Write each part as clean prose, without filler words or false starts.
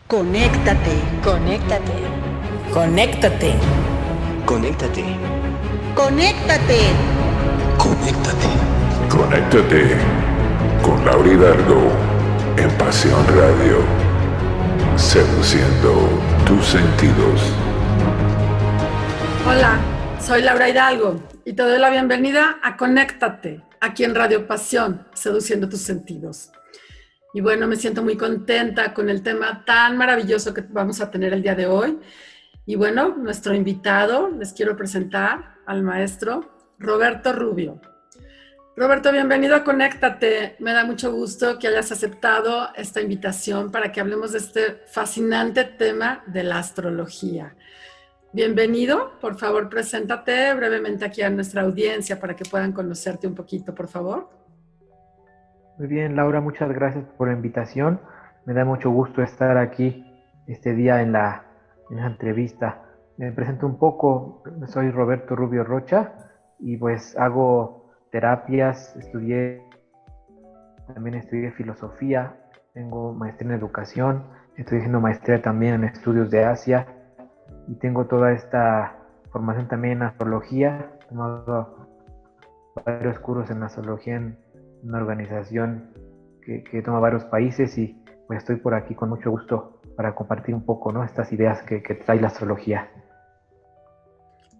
Conéctate. Conéctate. Conéctate. Conéctate. Conéctate. Conéctate. Conéctate con Laura Hidalgo en Pasión Radio, seduciendo tus sentidos. Hola, soy Laura Hidalgo y te doy la bienvenida a Conéctate, aquí en Radio Pasión, seduciendo tus sentidos. Y bueno, me siento muy contenta con el tema tan maravilloso que vamos a tener el día de hoy. Y bueno, nuestro invitado, les quiero presentar al maestro Roberto Rubio. Roberto, bienvenido a Conéctate. Me da mucho gusto que hayas aceptado esta invitación para que hablemos de este fascinante tema de la astrología. Bienvenido, por favor, preséntate brevemente aquí a nuestra audiencia para que puedan conocerte un poquito, por favor. Muy bien, Laura, muchas gracias por la invitación. Me da mucho gusto estar aquí este día en la entrevista. Me presento un poco, soy Roberto Rubio Rocha y pues hago terapias, también estudié filosofía, tengo maestría en educación, estoy haciendo maestría también en estudios de Asia y tengo toda esta formación también en astrología. He tomado varios cursos en astrología en una organización que toma varios países y pues estoy por aquí con mucho gusto para compartir un poco, ¿no?, estas ideas que trae la astrología.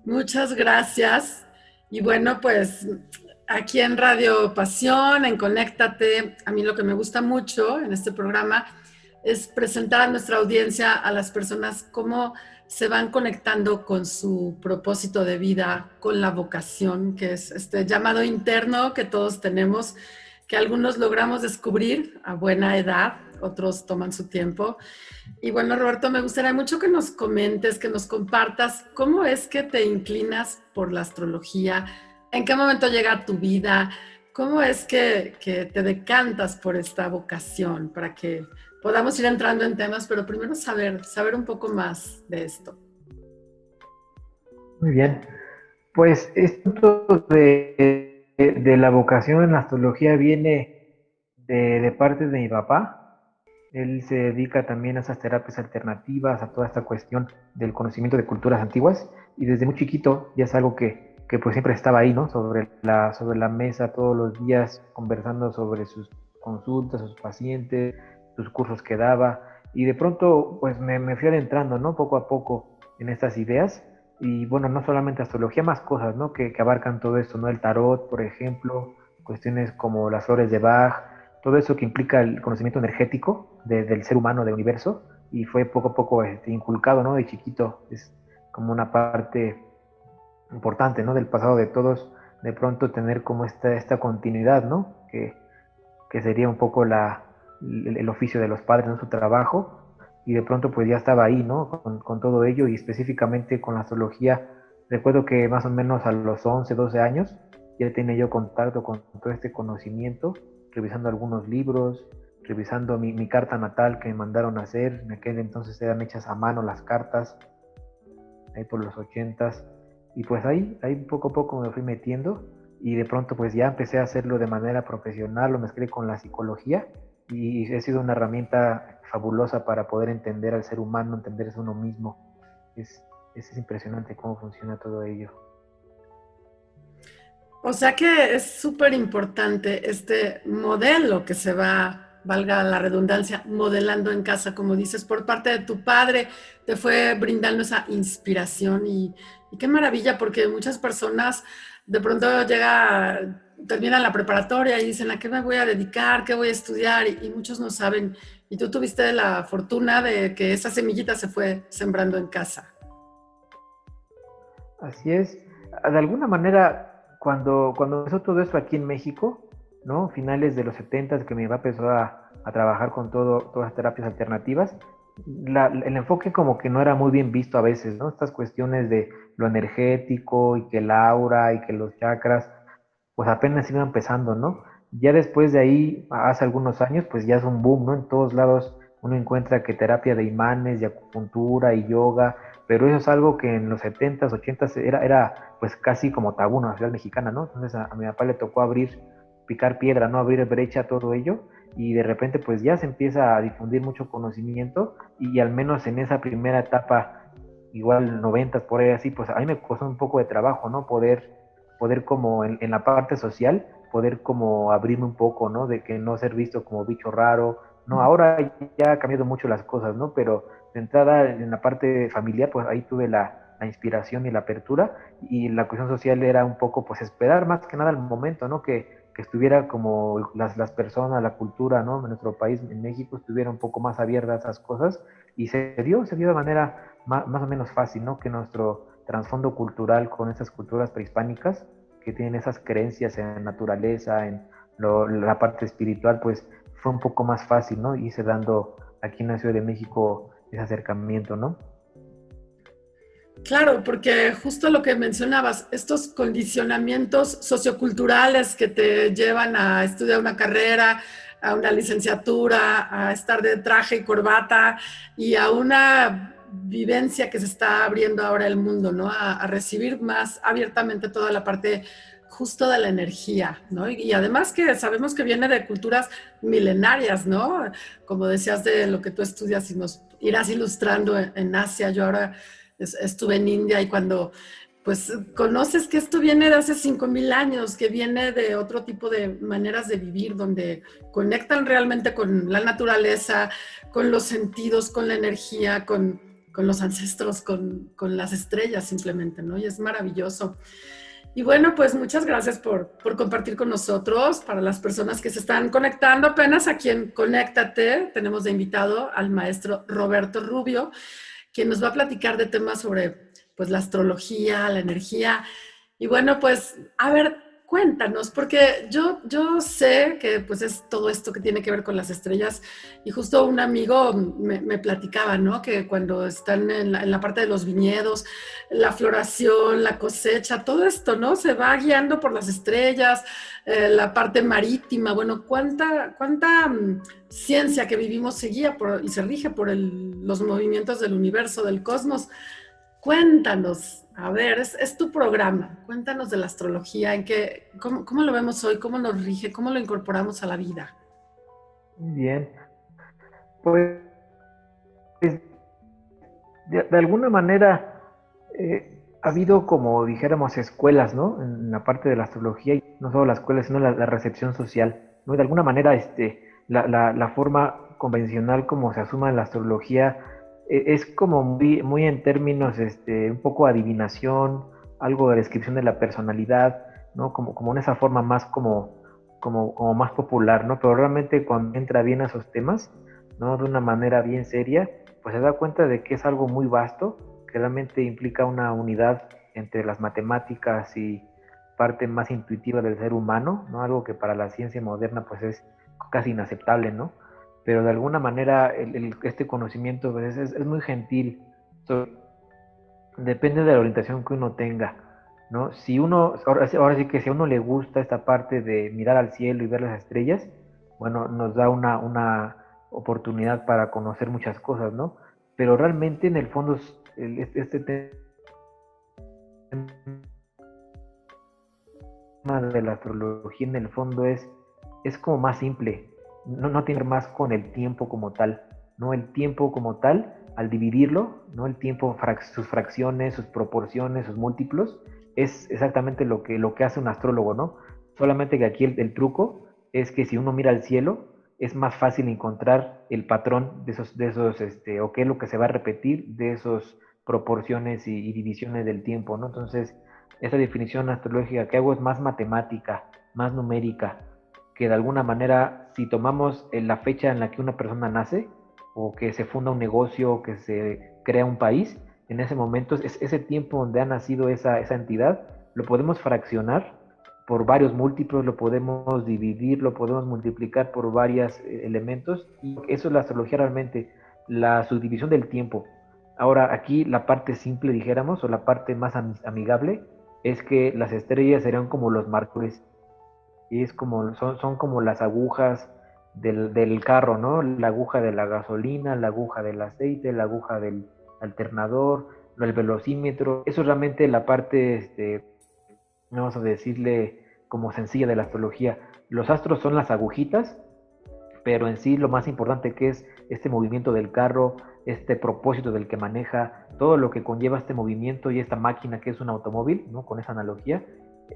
Muchas gracias. Y bueno, pues aquí en Radio Pasión, en Conéctate, a mí lo que me gusta mucho en este programa es presentar a nuestra audiencia, a las personas, cómo se van conectando con su propósito de vida, con la vocación, que es este llamado interno que todos tenemos, que algunos logramos descubrir a buena edad, otros toman su tiempo. Y bueno, Roberto, me gustaría mucho que nos comentes, que nos compartas cómo es que te inclinas por la astrología, en qué momento llega a tu vida, cómo es que te decantas por esta vocación, para que podamos ir entrando en temas, pero primero saber un poco más de esto. Muy bien, pues esto de la vocación en la astrología viene de parte de mi papá. Él se dedica también a esas terapias alternativas, a toda esta cuestión del conocimiento de culturas antiguas, y desde muy chiquito ya es algo que pues siempre estaba ahí, ¿no?, sobre la mesa todos los días, conversando sobre sus consultas, sus pacientes, sus cursos que daba, y de pronto pues me fui adentrando, ¿no?, poco a poco en estas ideas, y bueno, no solamente astrología, más cosas, ¿no?, que abarcan todo esto, ¿no?, el tarot, por ejemplo, cuestiones como las flores de Bach, todo eso que implica el conocimiento energético del ser humano, del universo, y fue poco a poco inculcado, ¿no?, de chiquito. Es como una parte importante, ¿no?, del pasado de todos, de pronto tener como esta continuidad, ¿no?, que sería un poco el oficio de los padres, ¿no?, su trabajo, y de pronto pues ya estaba ahí, ¿no?, con todo ello, y específicamente con la astrología. Recuerdo que más o menos a los 11, 12 años ya tenía yo contacto con todo este conocimiento, revisando algunos libros, revisando mi carta natal que me mandaron a hacer. En aquel entonces eran hechas a mano las cartas, ahí por los 80s, y pues ahí poco a poco me fui metiendo, y de pronto pues ya empecé a hacerlo de manera profesional, lo mezclé con la psicología, y ha sido una herramienta fabulosa para poder entender al ser humano, entenderse uno mismo. Es impresionante cómo funciona todo ello. O sea que es súper importante este modelo que se va, valga la redundancia, modelando en casa, como dices, por parte de tu padre, te fue brindando esa inspiración y qué maravilla, porque muchas personas de pronto terminan la preparatoria y dicen, ¿a qué me voy a dedicar? ¿Qué voy a estudiar? Y muchos no saben. Y tú tuviste la fortuna de que esa semillita se fue sembrando en casa. Así es. De alguna manera, cuando empezó todo esto aquí en México, ¿no?, finales de los 70s, que mi papá empezó a trabajar con todas las terapias alternativas, el enfoque como que no era muy bien visto a veces, ¿no?, estas cuestiones de lo energético y que el aura y que los chakras, pues apenas iban empezando, ¿no? Ya después de ahí, hace algunos años, pues ya es un boom, ¿no? En todos lados uno encuentra que terapia de imanes, de acupuntura y yoga, pero eso es algo que en los 70s, 80s era pues casi como tabú en la ciudad mexicana, ¿no? Entonces a mi papá le tocó picar piedra, ¿no?, abrir brecha a todo ello, y de repente pues ya se empieza a difundir mucho conocimiento y al menos en esa primera etapa, igual 90 por ahí así, pues a mí me costó un poco de trabajo, ¿no? Poder como en la parte social, poder como abrirme un poco, ¿no? De que no ser visto como bicho raro, ¿no? Ahora ya ha cambiado mucho las cosas, ¿no? Pero de entrada en la parte familiar, pues ahí tuve la inspiración y la apertura, y la cuestión social era un poco pues esperar más que nada el momento, ¿no? Que estuviera como las personas, la cultura, ¿no? En nuestro país, en México, estuviera un poco más abierta a esas cosas, y se dio de manera más o menos fácil, ¿no? Que nuestro trasfondo cultural con esas culturas prehispánicas que tienen esas creencias en naturaleza, en la parte espiritual, pues fue un poco más fácil, ¿no? Irse dando aquí en la Ciudad de México ese acercamiento, ¿no? Claro, porque justo lo que mencionabas, estos condicionamientos socioculturales que te llevan a estudiar una carrera, a una licenciatura, a estar de traje y corbata y a una vivencia que se está abriendo ahora el mundo, ¿no? A recibir más abiertamente toda la parte justo de la energía, ¿no? Y además que sabemos que viene de culturas milenarias, ¿no? Como decías de lo que tú estudias y nos irás ilustrando en Asia. Yo ahora estuve en India y cuando pues conoces que esto viene de hace 5,000 años, que viene de otro tipo de maneras de vivir, donde conectan realmente con la naturaleza, con los sentidos, con la energía, con los ancestros, con las estrellas simplemente, ¿no? Y es maravilloso. Y bueno, pues muchas gracias por compartir con nosotros. Para las personas que se están conectando apenas aquí en Conéctate, tenemos de invitado al maestro Roberto Rubio, quien nos va a platicar de temas sobre pues la astrología, la energía. Y bueno, pues a ver, cuéntanos, porque yo sé que pues es todo esto que tiene que ver con las estrellas, y justo un amigo me platicaba, ¿no? Que cuando están en la parte de los viñedos, la floración, la cosecha, todo esto, ¿no? Se va guiando por las estrellas, la parte marítima. Bueno, ¿cuánta ciencia que vivimos se guía y se rige por los movimientos del universo, del cosmos? Cuéntanos, a ver, es tu programa, cuéntanos de la astrología, cómo lo vemos hoy, cómo nos rige, cómo lo incorporamos a la vida. Bien, pues de alguna manera ha habido, como dijéramos, escuelas, ¿no? En la parte de la astrología, y no solo la escuela, sino la recepción social, ¿no? De alguna manera la forma convencional como se asuma la astrología es como muy en términos un poco adivinación, algo de descripción de la personalidad, ¿no? Como en esa forma más como más popular, ¿no? Pero realmente cuando entra bien a esos temas, ¿no? De una manera bien seria, pues se da cuenta de que es algo muy vasto, que realmente implica una unidad entre las matemáticas y parte más intuitiva del ser humano, ¿no? Algo que para la ciencia moderna pues es casi inaceptable, ¿no? Pero de alguna manera este conocimiento pues, es muy gentil. Depende de la orientación que uno tenga, ¿no? Ahora sí que si a uno le gusta esta parte de mirar al cielo y ver las estrellas, bueno, nos da una oportunidad para conocer muchas cosas, ¿no? Pero realmente en el fondo este tema de la astrología en el fondo es como más simple. No tiene más con el tiempo como tal, ¿no? El tiempo como tal, al dividirlo, ¿no? El tiempo, sus fracciones, sus proporciones, sus múltiplos, es exactamente lo que hace un astrólogo, ¿no? Solamente que aquí el truco es que si uno mira al cielo, es más fácil encontrar el patrón de esos o qué es lo que se va a repetir de esas proporciones y divisiones del tiempo, ¿no? Entonces, esa definición astrológica que hago es más matemática, más numérica, que de alguna manera, si tomamos la fecha en la que una persona nace, o que se funda un negocio, o que se crea un país, en ese momento, ese tiempo donde ha nacido esa entidad, lo podemos fraccionar por varios múltiplos, lo podemos dividir, lo podemos multiplicar por varios elementos, y eso es la astrología realmente, la subdivisión del tiempo. Ahora, aquí la parte simple, dijéramos, o la parte más amigable, es que las estrellas serían como los marcadores, y son como las agujas del carro, ¿no? La aguja de la gasolina, la aguja del aceite, la aguja del alternador, el velocímetro. Eso es realmente la parte, vamos a decirle, como sencilla de la astrología. Los astros son las agujitas pero en sí lo más importante que es este movimiento del carro, este propósito del que maneja, todo lo que conlleva este movimiento y esta máquina que es un automóvil, ¿no? Con esa analogía,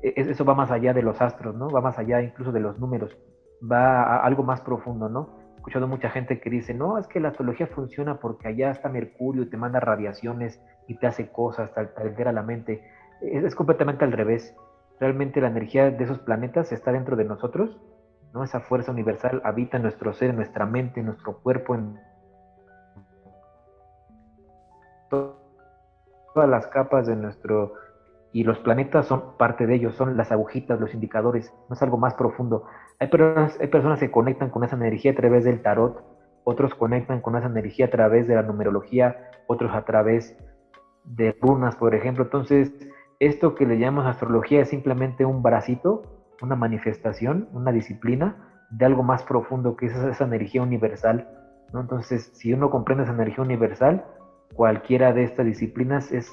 eso va más allá de los astros, ¿no? Va más allá incluso de los números, va a algo más profundo, ¿no? He escuchado mucha gente que dice, no, es que la astrología funciona porque allá está Mercurio y te manda radiaciones y te hace cosas, te altera la mente. Es completamente al revés. Realmente la energía de esos planetas está dentro de nosotros, ¿no? Esa fuerza universal habita en nuestro ser, en nuestra mente, en nuestro cuerpo, en todas las capas de nuestro... Y los planetas son parte de ellos, son las agujitas, los indicadores, no es algo más profundo. Hay personas que conectan con esa energía a través del tarot, otros conectan con esa energía a través de la numerología, otros a través de runas, por ejemplo. Entonces, esto que le llamamos astrología es simplemente un bracito, una manifestación, una disciplina de algo más profundo que es esa energía universal, ¿no? Entonces, si uno comprende esa energía universal, cualquiera de estas disciplinas es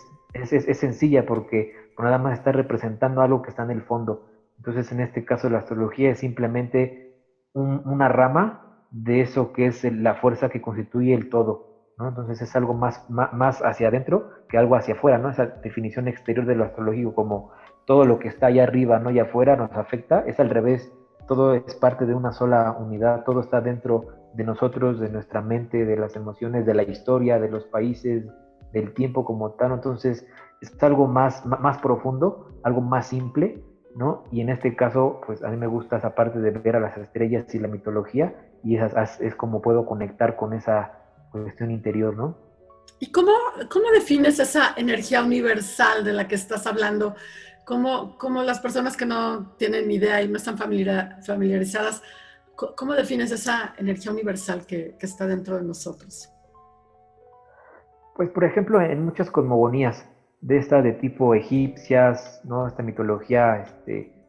sencilla porque nada más está representando algo que está en el fondo. Entonces, en este caso, la astrología es simplemente una rama de eso que es la fuerza que constituye el todo, ¿no? Entonces, es algo más hacia adentro que algo hacia afuera, ¿no? Esa definición exterior de lo astrológico, como todo lo que está allá arriba, ¿no? Y afuera nos afecta, es al revés. Todo es parte de una sola unidad, todo está dentro de nosotros, de nuestra mente, de las emociones, de la historia, de los países, del tiempo como tal. Entonces es algo más profundo, algo más simple, ¿no? Y en este caso, pues a mí me gusta esa parte de ver a las estrellas y la mitología, y es como puedo conectar con esa cuestión interior, ¿no? ¿Y cómo defines esa energía universal de la que estás hablando? ¿Cómo las personas que no tienen ni idea y no están familiarizadas, cómo defines esa energía universal que está dentro de nosotros? Pues, por ejemplo, en muchas cosmogonías de tipo egipcias, ¿no? Esta mitología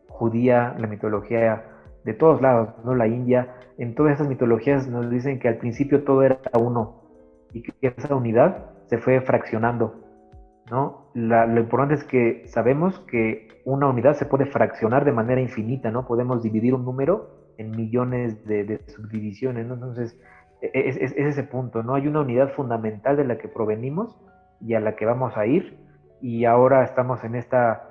judía, la mitología de todos lados, ¿no? La India, en todas esas mitologías nos dicen que al principio todo era uno y que esa unidad se fue fraccionando, ¿no? Lo importante es que sabemos que una unidad se puede fraccionar de manera infinita, ¿no? Podemos dividir un número en millones de subdivisiones, ¿no? Entonces, es ese punto, ¿no? Hay una unidad fundamental de la que provenimos y a la que vamos a ir, y ahora estamos en esta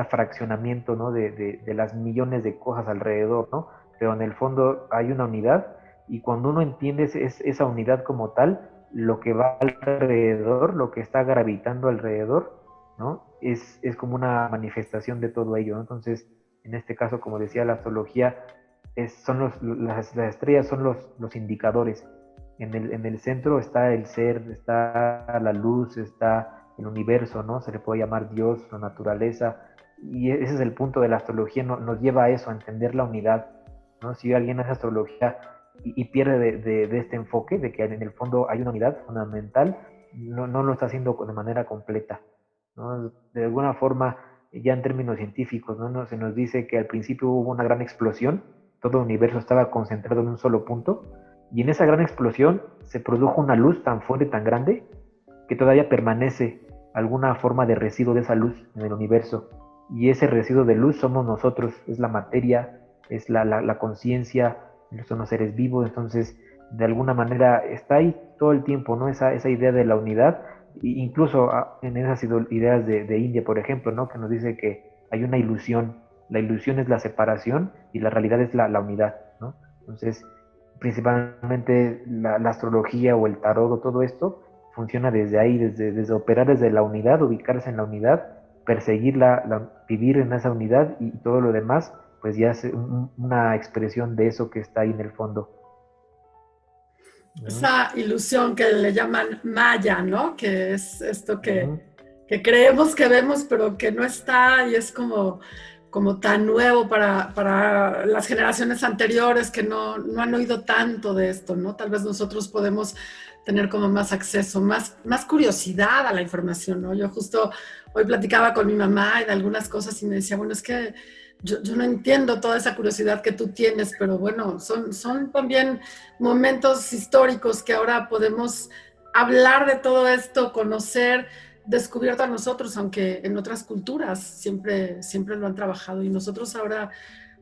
fraccionamiento, ¿no? De las millones de cosas alrededor, ¿no? Pero en el fondo hay una unidad, y cuando uno entiende esa unidad como tal, lo que va alrededor, lo que está gravitando alrededor, ¿no? Es como una manifestación de todo ello, ¿no? Entonces, en este caso, como decía la astrología, las estrellas son los indicadores. En el centro está el ser, está la luz, está el universo, ¿no? Se le puede llamar Dios, la naturaleza, y ese es el punto de la astrología, nos lleva a eso, a entender la unidad, ¿no? Si alguien hace astrología y pierde de este enfoque, de que en el fondo hay una unidad fundamental, no lo está haciendo de manera completa, ¿no? De alguna forma, ya en términos científicos, ¿no? Se nos dice que al principio hubo una gran explosión, todo el universo estaba concentrado en un solo punto, y en esa gran explosión se produjo una luz tan fuerte, tan grande, que todavía permanece alguna forma de residuo de esa luz en el universo, y ese residuo de luz somos nosotros, es la materia, es la conciencia, son los seres vivos. Entonces, de alguna manera está ahí todo el tiempo, ¿no? Esa idea de la unidad, incluso en esas ideas de India, por ejemplo, ¿no? Que nos dice que hay una ilusión. La ilusión es la separación y la realidad es la unidad, ¿no? Entonces, principalmente la astrología o el tarot o todo esto funciona desde ahí, desde operar desde la unidad, ubicarse en la unidad, perseguirla, vivir en esa unidad, y todo lo demás pues ya es una expresión de eso que está ahí en el fondo, ¿no? Esa ilusión que le llaman Maya, ¿no? Que es esto que creemos que vemos, pero que no está, y es como tan nuevo para las generaciones anteriores que no han oído tanto de esto, ¿no? Tal vez nosotros podemos tener como más acceso, más curiosidad a la información, ¿no? Yo justo hoy platicaba con mi mamá y de algunas cosas y me decía, bueno, es que yo no entiendo toda esa curiosidad que tú tienes, pero bueno, son también momentos históricos que ahora podemos hablar de todo esto, conocer, descubierto a nosotros, aunque en otras culturas siempre lo han trabajado, y nosotros ahora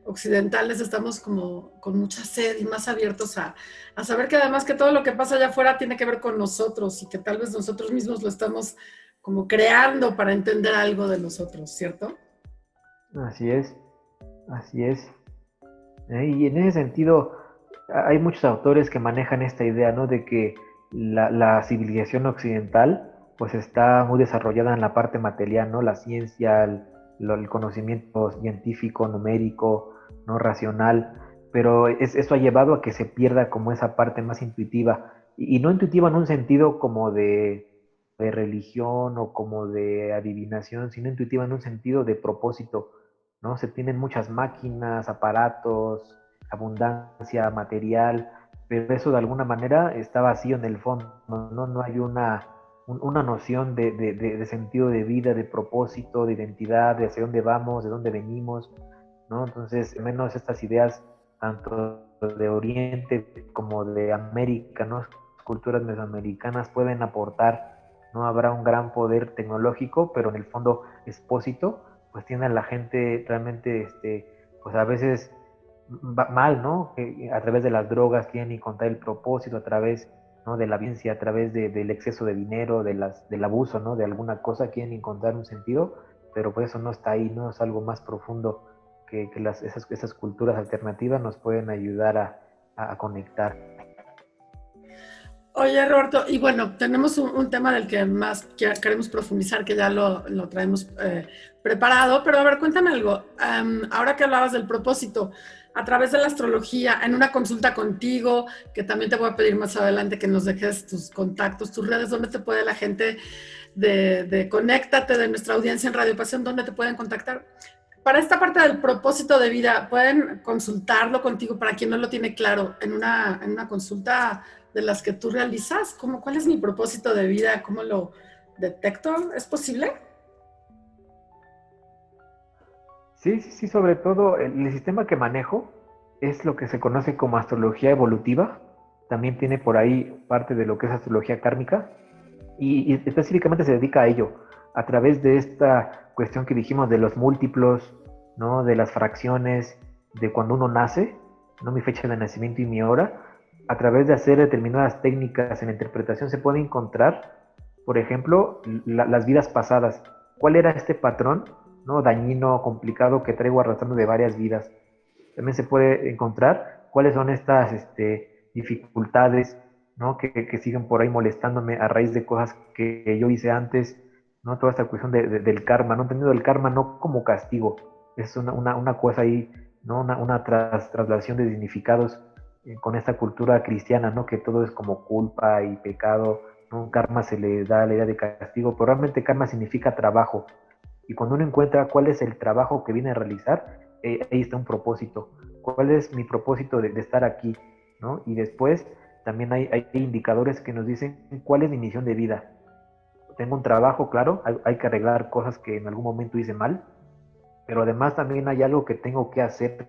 occidentales estamos como con mucha sed y más abiertos a saber que además que todo lo que pasa allá afuera tiene que ver con nosotros y que tal vez nosotros mismos lo estamos como creando para entender algo de nosotros, ¿cierto? Así es, así es. Y en ese sentido, hay muchos autores que manejan esta idea, ¿no? De que la civilización occidental, pues está muy desarrollada en la parte material, ¿no? La ciencia, el conocimiento científico, numérico, ¿no? Racional, pero eso ha llevado a que se pierda como esa parte más intuitiva, y no intuitiva en un sentido como de religión o como de adivinación, sino intuitiva en un sentido de propósito, ¿no? Se tienen muchas máquinas, aparatos, abundancia material, pero eso de alguna manera está vacío en el fondo, no, no hay una noción de sentido de vida, de propósito, de identidad, de hacia dónde vamos, de dónde venimos, ¿no? Entonces, menos estas ideas, tanto de Oriente como de América, ¿no? Culturas mesoamericanas pueden aportar, ¿no? Habrá un gran poder tecnológico, pero en el fondo expósito, pues tiene a la gente realmente, pues a veces mal, ¿no? Que a través de las drogas quieren encontrar el propósito, a través, ¿no? De la violencia, a través del exceso de dinero, del abuso, ¿no? De alguna cosa quieren encontrar un sentido, pero pues eso no está ahí, ¿no? Es algo más profundo que esas culturas alternativas nos pueden ayudar a conectar. Oye, Roberto, y bueno, tenemos un tema del que más queremos profundizar, que ya lo traemos preparado, pero a ver, cuéntame algo. Ahora que hablabas del propósito, a través de la astrología, en una consulta contigo, que también te voy a pedir más adelante que nos dejes tus contactos, tus redes, donde te puede la gente de Conéctate, de nuestra audiencia en Radio Pasión, dónde te pueden contactar. Para esta parte del propósito de vida, ¿pueden consultarlo contigo para quien no lo tiene claro en una consulta de las que tú realizas? ¿Cuál es mi propósito de vida? ¿Cómo lo detecto? ¿Es posible? Sí, sí, sí, sobre todo el sistema que manejo es lo que se conoce como astrología evolutiva. También tiene por ahí parte de lo que es astrología kármica y específicamente se dedica a ello, a través de esta cuestión que dijimos de los múltiplos, ¿no? De las fracciones, de cuando uno nace, ¿no? Mi fecha de nacimiento y mi hora. A través de hacer determinadas técnicas en la interpretación se puede encontrar, por ejemplo, las vidas pasadas. ¿Cuál era este patrón, ¿no? Dañino, complicado que traigo arrastrando de varias vidas? También se puede encontrar cuáles son estas dificultades, ¿no? Que siguen por ahí molestándome a raíz de cosas que yo hice antes, ¿no? Toda esta cuestión del karma, ¿no? Entendiendo el karma no como castigo, es una cosa ahí, ¿no? Una traslación de significados con esta cultura cristiana, ¿no? Que todo es como culpa y pecado, ¿no? Karma se le da la idea de castigo, pero realmente karma significa trabajo. Y cuando uno encuentra cuál es el trabajo que viene a realizar, ahí está un propósito. ¿Cuál es mi propósito de estar aquí, ¿no? Y después también hay indicadores que nos dicen cuál es mi misión de vida. Tengo un trabajo, claro, hay que arreglar cosas que en algún momento hice mal, pero además también hay algo que tengo que hacer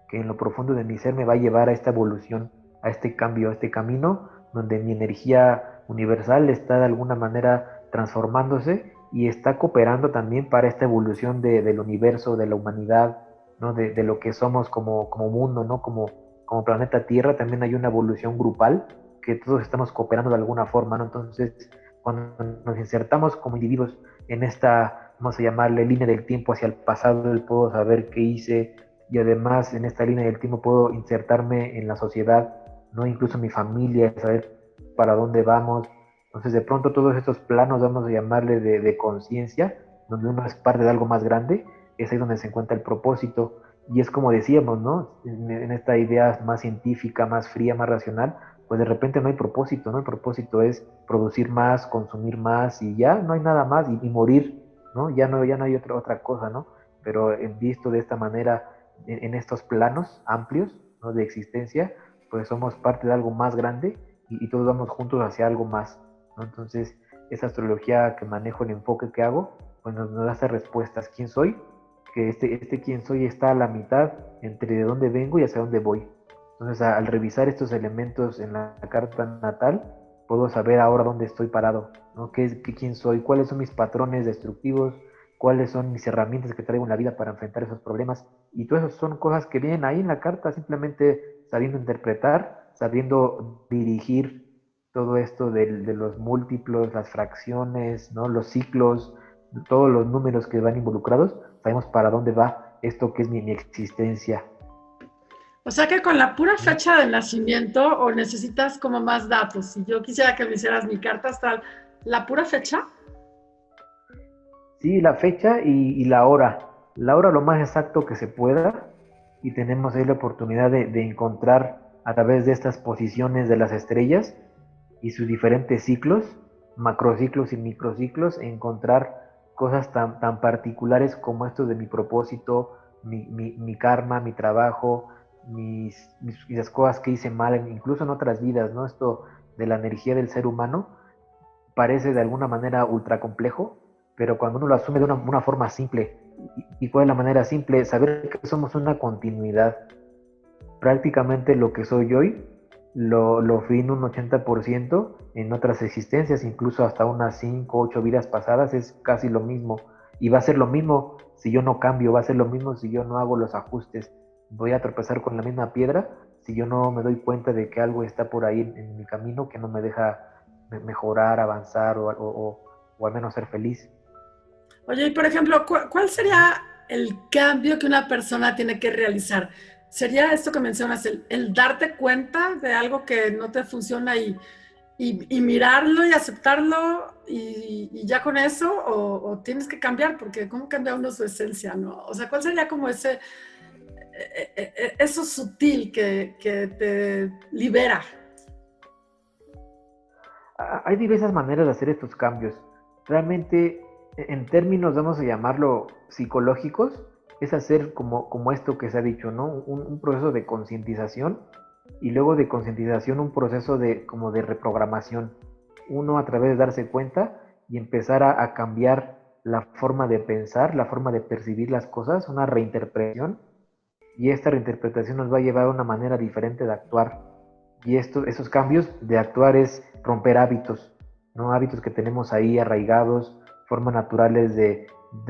que en lo profundo de mi ser me va a llevar a esta evolución, a este cambio, a este camino, donde mi energía universal está de alguna manera transformándose y está cooperando también para esta evolución del universo, de la humanidad, ¿no? De lo que somos como mundo, ¿no? Como planeta Tierra, también hay una evolución grupal que todos estamos cooperando de alguna forma, ¿no? Entonces, cuando nos insertamos como individuos en esta, vamos a llamarle línea del tiempo hacia el pasado, puedo saber qué hice, y además en esta línea del tiempo puedo insertarme en la sociedad, ¿no? Incluso mi familia, saber para dónde vamos. Entonces de pronto todos estos planos, vamos a llamarle de conciencia, donde uno es parte de algo más grande, es ahí donde se encuentra el propósito. Y es como decíamos, ¿no? En esta idea más científica, más fría, más racional, pues de repente no hay propósito, ¿no? El propósito es producir más, consumir más y ya no hay nada más y morir, ¿no? Ya no hay otra cosa, ¿no? Pero visto de esta manera, en estos planos amplios, ¿no? De existencia, pues somos parte de algo más grande y todos vamos juntos hacia algo más, ¿no? Entonces, esa astrología que manejo, el enfoque que hago, pues nos da esas respuestas. ¿Quién soy? Que este quién soy está a la mitad entre de dónde vengo y hacia dónde voy. Entonces, al revisar estos elementos en la carta natal, puedo saber ahora dónde estoy parado, ¿no? ¿Quién soy? ¿Cuáles son mis patrones destructivos? cuáles son mis herramientas que traigo en la vida para enfrentar esos problemas. Y todas esas son cosas que vienen ahí en la carta, simplemente sabiendo interpretar, sabiendo dirigir todo esto de los múltiplos, las fracciones, ¿no? Los ciclos, todos los números que van involucrados, sabemos para dónde va esto que es mi existencia. O sea que con la pura fecha de nacimiento, o necesitas como más datos. Si yo quisiera que me hicieras mi carta astral, ¿la pura fecha? Sí, la fecha y la hora. La hora lo más exacto que se pueda, y tenemos ahí la oportunidad de encontrar a través de estas posiciones de las estrellas y sus diferentes ciclos, macrociclos y microciclos, encontrar cosas tan particulares como esto de mi propósito, mi karma, mi trabajo, las cosas que hice mal, incluso en otras vidas, ¿no? Esto de la energía del ser humano parece de alguna manera ultra complejo, pero cuando uno lo asume de una forma simple, ¿y cuál es la manera simple? Saber que somos una continuidad. Prácticamente lo que soy hoy, lo fui en un 80% en otras existencias, incluso hasta unas 5, 8 vidas pasadas, es casi lo mismo. Y va a ser lo mismo si yo no cambio, va a ser lo mismo si yo no hago los ajustes. Voy a tropezar con la misma piedra si yo no me doy cuenta de que algo está por ahí en mi camino que no me deja mejorar, avanzar o al menos ser feliz. Oye, y por ejemplo, ¿cuál sería el cambio que una persona tiene que realizar? ¿Sería esto que mencionas, el darte cuenta de algo que no te funciona y mirarlo y aceptarlo y ya con eso? ¿O tienes que cambiar? Porque ¿cómo cambia uno su esencia, no? O sea, ¿cuál sería como eso sutil que te libera? Hay diversas maneras de hacer estos cambios. Realmente, en términos, vamos a llamarlo psicológicos, es hacer como esto que se ha dicho, ¿no? Un proceso de concientización, y luego de concientización un proceso como de reprogramación. Uno a través de darse cuenta y empezar a cambiar la forma de pensar, la forma de percibir las cosas, una reinterpretación, y esta reinterpretación nos va a llevar a una manera diferente de actuar. Y esos cambios de actuar es romper hábitos, ¿no? Hábitos que tenemos ahí arraigados, formas naturales de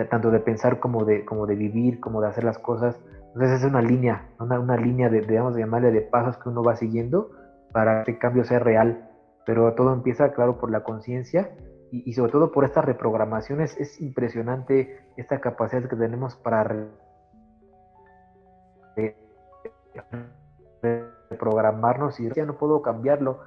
tanto de pensar como de vivir, como de hacer las cosas. Entonces es una línea vamos a llamarle, de pasos que uno va siguiendo para que el cambio sea real. Pero todo empieza, claro, por la conciencia y sobre todo por estas reprogramaciones. Es impresionante esta capacidad que tenemos para reprogramarnos, y ya no puedo cambiarlo,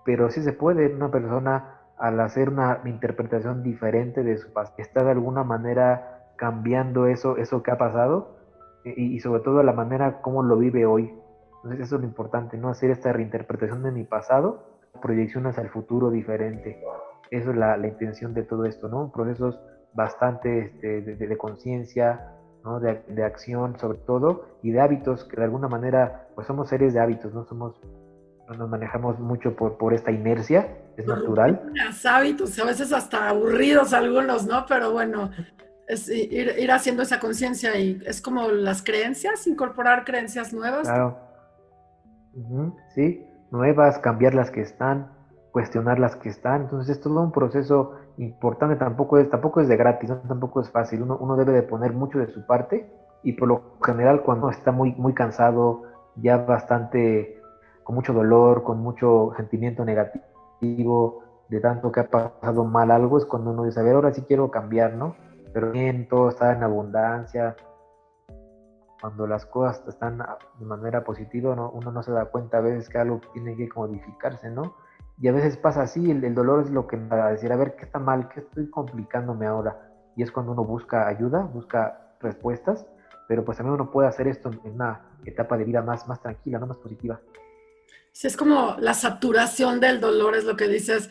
pero sí se puede. Una persona, al hacer una interpretación diferente de su pasado, está de alguna manera cambiando eso que ha pasado, y sobre todo la manera como lo vive hoy. Entonces eso es lo importante, ¿no? Hacer esta reinterpretación de mi pasado, proyección hacia el futuro diferente. Eso es la intención de todo esto, ¿no? Procesos bastante de conciencia, ¿no? De acción sobre todo, y de hábitos, que de alguna manera pues somos seres de hábitos, ¿no? Nos manejamos mucho por esta inercia, es natural. Hábitos, a veces hasta aburridos algunos, ¿no? Pero bueno, es ir haciendo esa conciencia, y es como las creencias, incorporar creencias nuevas. Claro. Sí, nuevas, cambiar las que están, cuestionar las que están. Entonces es todo un proceso importante, tampoco es de gratis, ¿no? Tampoco es fácil. Uno debe de poner mucho de su parte, y por lo general cuando está muy cansado, ya bastante, con mucho dolor, con mucho sentimiento negativo, de tanto que ha pasado mal algo, es cuando uno dice, a ver, ahora sí quiero cambiar, ¿no? Pero bien, todo está en abundancia. Cuando las cosas están de manera positiva, ¿no? Uno no se da cuenta a veces que algo tiene que modificarse, ¿no? Y a veces pasa así, el dolor es lo que me va a decir, a ver, ¿qué está mal? ¿Qué estoy complicándome ahora? Y es cuando uno busca ayuda, busca respuestas, pero pues también uno puede hacer esto en una etapa de vida más tranquila, ¿no? Más positiva. Sí, es como la saturación del dolor, es lo que dices,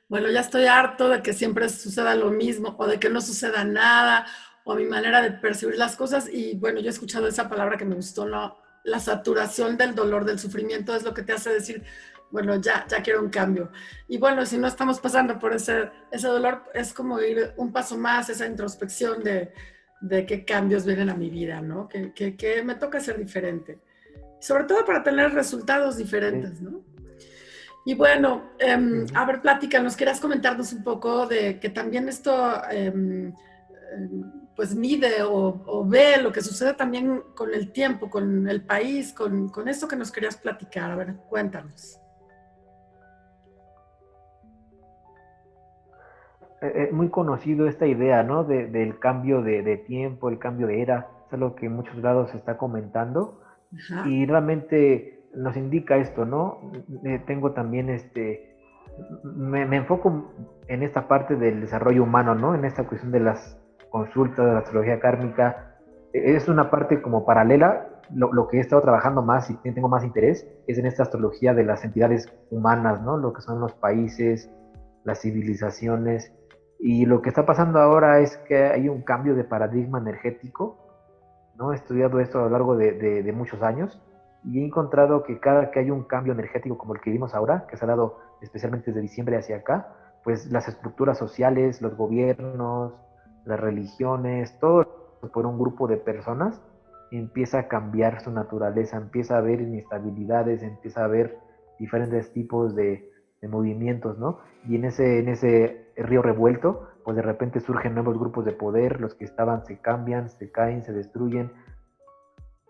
bueno, ya estoy harto de que siempre suceda lo mismo, o de que no suceda nada, o mi manera de percibir las cosas. Y bueno, yo he escuchado esa palabra que me gustó, ¿no? La saturación del dolor, del sufrimiento, es lo que te hace decir, bueno, ya quiero un cambio. Y bueno, si no estamos pasando por ese dolor, es como ir un paso más, esa introspección de qué cambios vienen a mi vida, ¿no? Que me toca ser diferente. Sobre todo para tener resultados diferentes, ¿no? Y bueno, a ver, platícanos, querías comentarnos un poco de que también esto pues mide o ve lo que sucede también con el tiempo, con el país, con esto que nos querías platicar. A ver, cuéntanos. Muy conocido esta idea, ¿no? Del cambio de tiempo, el cambio de era, es algo que en muchos lados se está comentando. Ajá. Y realmente nos indica esto, ¿no? Tengo también me enfoco en esta parte del desarrollo humano, ¿no? En esta cuestión de las consultas, de la astrología kármica. Es una parte como paralela, lo que he estado trabajando más y tengo más interés es en esta astrología de las entidades humanas, ¿no? Lo que son los países, las civilizaciones. Y lo que está pasando ahora es que hay un cambio de paradigma energético, ¿no? He estudiado esto a lo largo de muchos años y he encontrado que cada que hay un cambio energético como el que vimos ahora, que se ha dado especialmente desde diciembre hacia acá, pues las estructuras sociales, los gobiernos, las religiones, todo por un grupo de personas empieza a cambiar su naturaleza, empieza a haber inestabilidades, empieza a haber diferentes tipos de movimientos, ¿no? Y en ese río revuelto, pues de repente surgen nuevos grupos de poder, los que estaban se cambian, se caen, se destruyen.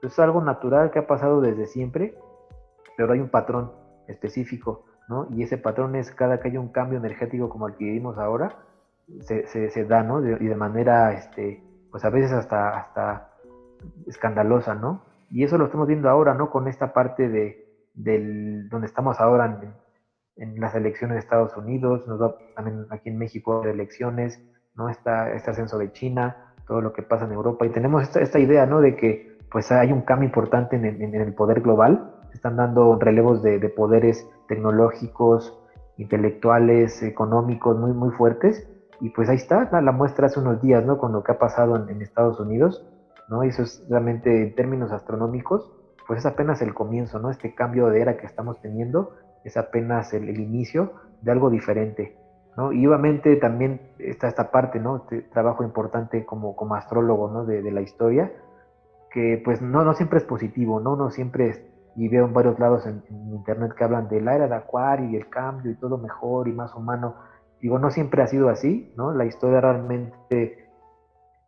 Es algo natural que ha pasado desde siempre, pero hay un patrón específico, ¿no? Y ese patrón es cada que hay un cambio energético como el que vivimos ahora, se da, ¿no? Y de manera, pues a veces hasta escandalosa, ¿no? Y eso lo estamos viendo ahora, ¿no? Con esta parte donde estamos ahora en las elecciones de Estados Unidos, también aquí en México elecciones, ¿no? Este ascenso de China, todo lo que pasa en Europa, y tenemos esta idea, ¿no? De que pues hay un cambio importante en el poder global, se están dando relevos de poderes tecnológicos, intelectuales, económicos muy, muy fuertes, y pues ahí está la muestra hace unos días, ¿no? Con lo que ha pasado en Estados Unidos, ¿no? Y eso es realmente en términos astronómicos, pues es apenas el comienzo, ¿no? Este cambio de era que estamos teniendo es apenas el inicio de algo diferente, ¿no? Y obviamente también está esta parte, ¿no? Este trabajo importante como astrólogo, ¿no? De la historia, que pues no siempre es positivo, ¿no? No siempre y veo en varios lados en internet que hablan de la era de Acuario y el cambio y todo mejor y más humano. Digo, no siempre ha sido así, ¿no? La historia realmente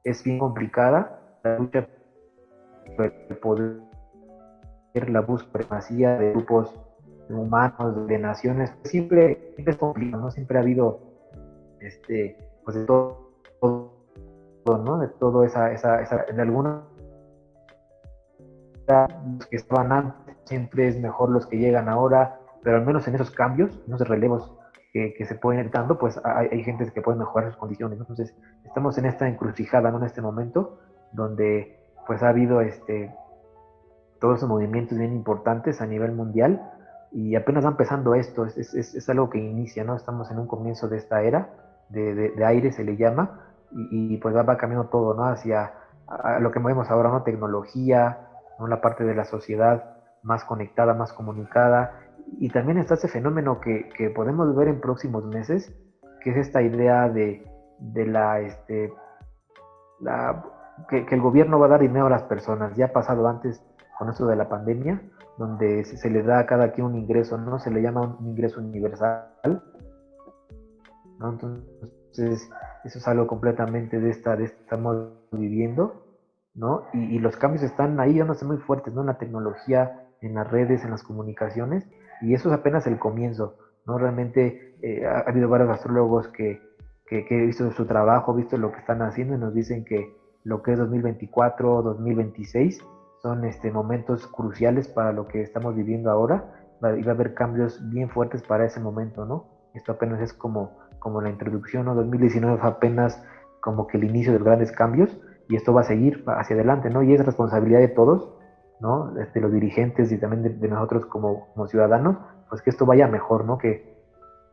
es bien complicada, la lucha por el poder, la búsqueda de grupos humanos, de naciones, siempre es complicado, ¿no? Siempre ha habido, pues de todo, ¿no? De todo esa de alguna los que estaban antes, siempre es mejor los que llegan ahora, pero al menos en esos cambios, en esos relevos que se pueden ir dando, pues hay gente que puede mejorar sus condiciones, ¿no? Entonces, estamos en esta encrucijada, ¿no? En este momento, donde pues ha habido todos esos movimientos bien importantes a nivel mundial, y apenas va empezando esto, es algo que inicia, ¿no? Estamos en un comienzo de esta era, de aire se le llama, y pues va cambiando todo, ¿no? Hacia a lo que vemos ahora, ¿no? Tecnología, ¿no? La parte de la sociedad más conectada, más comunicada, y también está ese fenómeno que podemos ver en próximos meses, que es esta idea que el gobierno va a dar dinero a las personas. Ya ha pasado antes con esto de la pandemia, donde se le da a cada quien un ingreso, ¿no? Se le llama un ingreso universal, ¿no? Entonces, eso es algo completamente de esta estamos viviendo, ¿no? Y los cambios están ahí, dándose muy fuertes, ¿no? En la tecnología, en las redes, en las comunicaciones, y eso es apenas el comienzo, ¿no? Realmente ha habido varios astrólogos que he visto su trabajo, visto lo que están haciendo, y nos dicen que lo que es 2024, 2026, son momentos cruciales para lo que estamos viviendo ahora, y va a haber cambios bien fuertes para ese momento, ¿no? Esto apenas es como la introducción, ¿no? 2019 fue apenas como que el inicio de los grandes cambios, y esto va a seguir hacia adelante, ¿no? Y es responsabilidad de todos, ¿no? De los dirigentes y también de nosotros como ciudadanos, pues que esto vaya mejor, ¿no? Que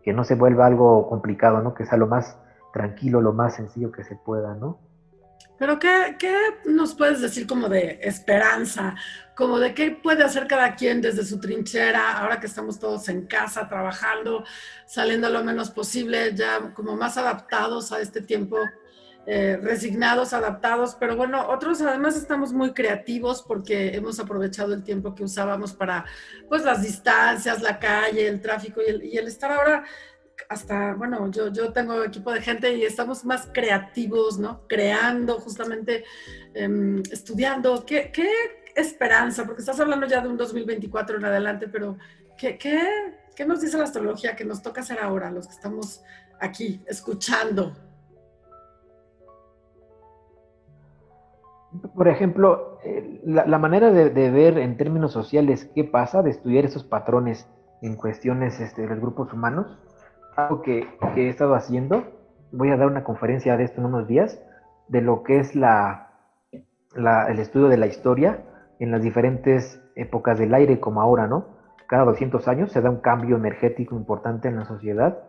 no se vuelva algo complicado, ¿no? Que sea lo más tranquilo, lo más sencillo que se pueda, ¿no? Pero ¿qué nos puedes decir como de esperanza? Como de qué puede hacer cada quien desde su trinchera, ahora que estamos todos en casa, trabajando, saliendo lo menos posible, ya como más adaptados a este tiempo, resignados, adaptados, pero bueno, otros además estamos muy creativos porque hemos aprovechado el tiempo que usábamos para, pues, las distancias, la calle, el tráfico y el estar ahora hasta, bueno, yo tengo equipo de gente y estamos más creativos, ¿no? Creando, justamente, estudiando. ¿Qué esperanza? Porque estás hablando ya de un 2024 en adelante, pero ¿qué nos dice la astrología que nos toca hacer ahora, los que estamos aquí escuchando? Por ejemplo, la manera de ver en términos sociales qué pasa, de estudiar esos patrones en cuestiones de los grupos humanos, algo que he estado haciendo, voy a dar una conferencia de esto en unos días, de lo que es el estudio de la historia en las diferentes épocas del aire, como ahora, ¿no? Cada 200 años se da un cambio energético importante en la sociedad,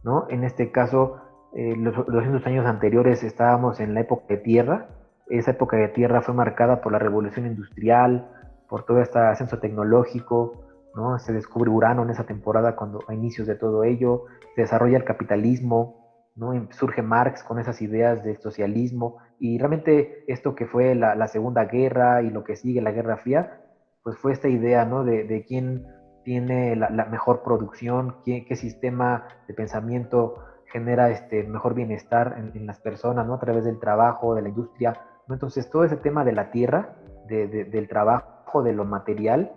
¿no? En este caso, los 200 años anteriores estábamos en la época de tierra. Esa época de tierra fue marcada por la revolución industrial, por todo este ascenso tecnológico, ¿no? Se descubre Urano en esa temporada, cuando a inicios de todo ello, se desarrolla el capitalismo, ¿no? Surge Marx con esas ideas del socialismo, y realmente esto que fue la Segunda Guerra y lo que sigue la Guerra Fría, pues fue esta idea, ¿no? de quién tiene la mejor producción, qué sistema de pensamiento genera mejor bienestar en las personas, ¿no? A través del trabajo, de la industria, ¿no? Entonces todo ese tema de la tierra, del trabajo, de lo material,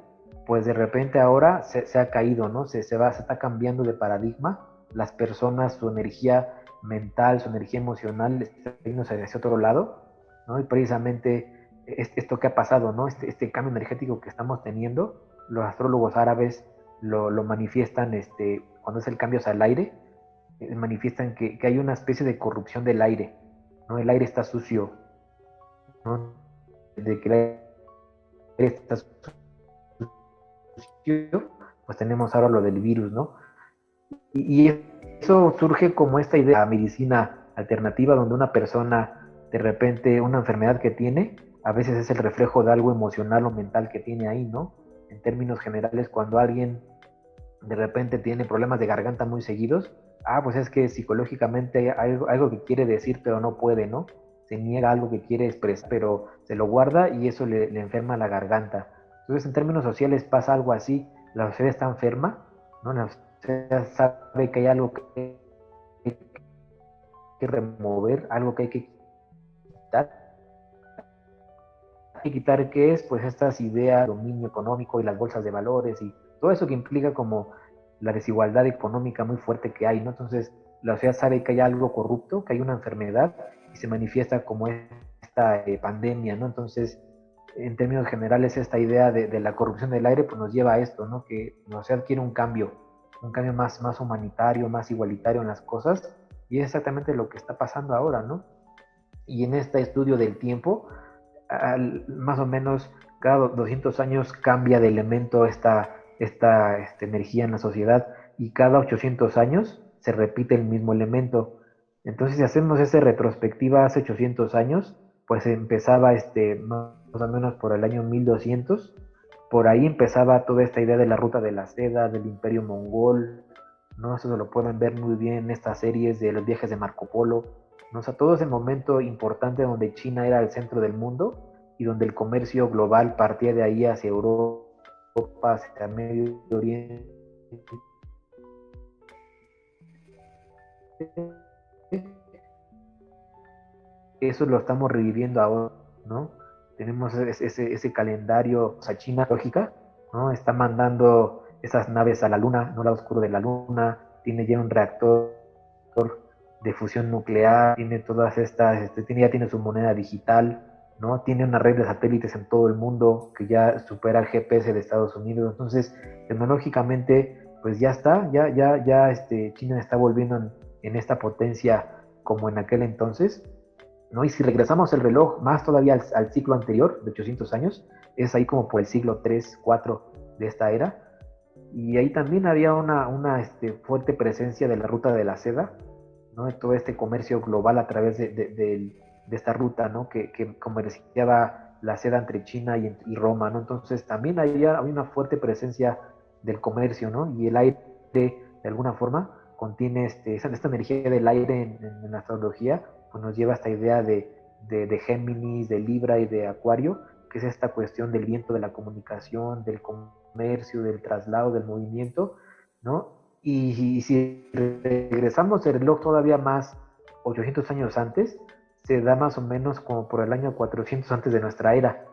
pues de repente ahora se ha caído, ¿no? Se está cambiando de paradigma. Las personas, su energía mental, su energía emocional está yendo hacia otro lado, ¿no? Y precisamente esto que ha pasado, ¿no? Este cambio energético que estamos teniendo, los astrólogos árabes lo manifiestan cuando es el cambio hacia el aire, manifiestan que hay una especie de corrupción del aire, ¿no? El aire está sucio, ¿no? De que el aire está sucio, pues tenemos ahora lo del virus, ¿no? Y eso surge como esta idea de la medicina alternativa, donde una persona, de repente, una enfermedad que tiene, a veces es el reflejo de algo emocional o mental que tiene ahí, ¿no? En términos generales, cuando alguien de repente tiene problemas de garganta muy seguidos, pues es que psicológicamente hay algo que quiere decir, pero no puede, ¿no? Se niega algo que quiere expresar, pero se lo guarda y eso le enferma la garganta. Entonces, en términos sociales pasa algo así, la sociedad está enferma, ¿no? La sociedad sabe que hay algo que hay que remover, algo que hay que quitar. Hay que quitar, ¿qué es? Pues estas ideas, dominio económico y las bolsas de valores y todo eso que implica como la desigualdad económica muy fuerte que hay, ¿no? Entonces, la sociedad sabe que hay algo corrupto, que hay una enfermedad y se manifiesta como esta pandemia, ¿no? Entonces, en términos generales, esta idea de la corrupción del aire pues nos lleva a esto, ¿no? Que la sociedad quiere un cambio más humanitario, más igualitario en las cosas, y es exactamente lo que está pasando ahora, ¿no? Y en este estudio del tiempo, más o menos cada 200 años cambia de elemento esta energía en la sociedad, y cada 800 años se repite el mismo elemento. Entonces, si hacemos esa retrospectiva hace 800 años, pues empezaba más o menos por el año 1200, por ahí empezaba toda esta idea de la ruta de la seda, del imperio mongol, ¿no? Eso se lo pueden ver muy bien en estas series de los viajes de Marco Polo, ¿no? O sea, todo ese momento importante donde China era el centro del mundo y donde el comercio global partía de ahí hacia Europa, hacia Medio Oriente. Eso lo estamos reviviendo ahora, ¿no? Tenemos ese calendario, o sea, China lógica, ¿no? Está mandando esas naves a la luna, no al lado oscuro de la luna, tiene ya un reactor de fusión nuclear, tiene todas estas, ya tiene su moneda digital, ¿no? Tiene una red de satélites en todo el mundo que ya supera el GPS de Estados Unidos. Entonces, tecnológicamente, pues ya está, China está volviendo en esta potencia como en aquel entonces, ¿no? Y si regresamos el reloj más todavía al ciclo anterior, de 800 años, es ahí como por el siglo 3, 4 de esta era, y ahí también había una fuerte presencia de la ruta de la seda, ¿no? De todo este comercio global a través de esta ruta, ¿no? Que comerciaba la seda entre China y Roma, ¿no? Entonces también había una fuerte presencia del comercio, ¿no? Y el aire, de alguna forma, contiene esta energía del aire en la astrología, pues nos lleva a esta idea de Géminis, de Libra y de Acuario, que es esta cuestión del viento de la comunicación, del comercio, del traslado, del movimiento, ¿no? Y si regresamos el reloj todavía más 800 años antes, se da más o menos como por el año 400 antes de nuestra era,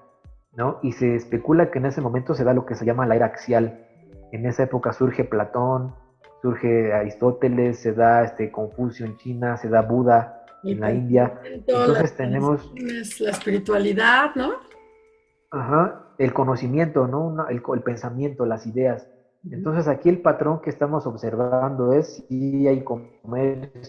¿no? Y se especula que en ese momento se da lo que se llama la era axial. En esa época surge Platón, surge Aristóteles, se da Confucio en China, se da Buda en la India. Entonces tenemos la espiritualidad, ¿no? el conocimiento, ¿no? El pensamiento, las ideas. Entonces aquí el patrón que estamos observando es si hay comercio,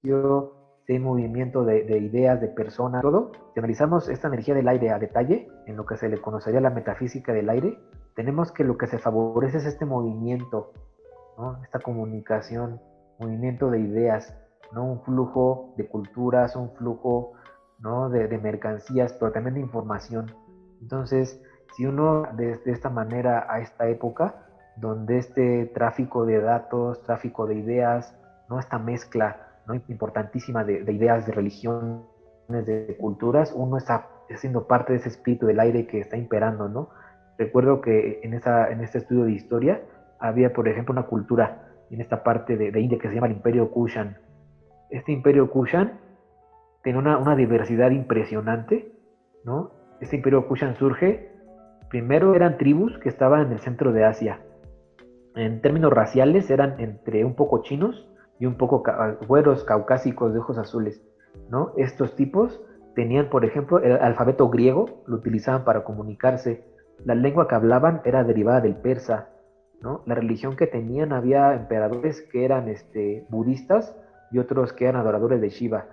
si hay movimiento de ideas, de personas, todo. Si analizamos esta energía del aire a detalle, en lo que se le conocería la metafísica del aire, tenemos que lo que se favorece es este movimiento, ¿no? Esta comunicación, movimiento de ideas, ¿no? Un flujo de culturas, un flujo, ¿no? de mercancías, pero también de información. Entonces, si uno de esta manera a esta época, donde este tráfico de datos, tráfico de ideas, ¿no? Esta mezcla, ¿no? Importantísima de ideas, de religiones, de culturas, uno está siendo parte de ese espíritu del aire que está imperando, ¿no? Recuerdo que en este estudio de historia había, por ejemplo, una cultura en esta parte de India que se llama el Imperio Kushan. Este Imperio Kushan tiene una diversidad impresionante, ¿no? Este Imperio Kushan surge, primero eran tribus que estaban en el centro de Asia. En términos raciales eran entre un poco chinos y un poco güeros caucásicos de ojos azules, ¿no? Estos tipos tenían, por ejemplo, el alfabeto griego, lo utilizaban para comunicarse. La lengua que hablaban era derivada del persa, ¿no? La religión que tenían, había emperadores que eran budistas y otros que eran adoradores de Shiva,